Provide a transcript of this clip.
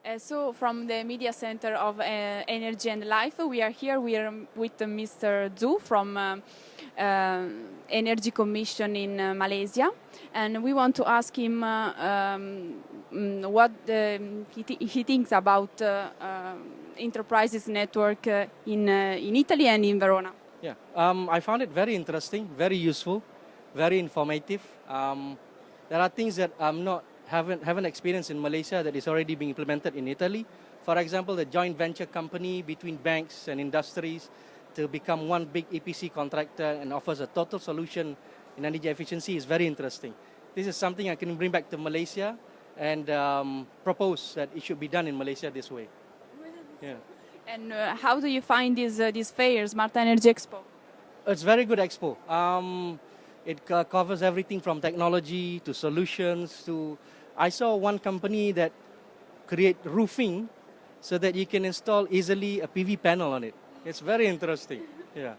So from the media center of Energy and Life, we are here. We are with Mr. Zhu from Energy Commission in Malaysia, and we want to ask him what he thinks about enterprises network in Italy and in Verona. Yeah, I found it very interesting, very useful, very informative. There are things that haven't experienced in Malaysia that is already being implemented in Italy. For example, the joint venture company between banks and industries to become one big EPC contractor and offers a total solution in energy efficiency is very interesting. This is something I can bring back to Malaysia and propose that it should be done in Malaysia this way. Yeah. And how do you find this fair, SmartEnergyExpo? It's a very good expo. It covers everything from technology to solutions to... I saw one company that create roofing so that you can install easily a PV panel on it. It's very interesting. Yeah.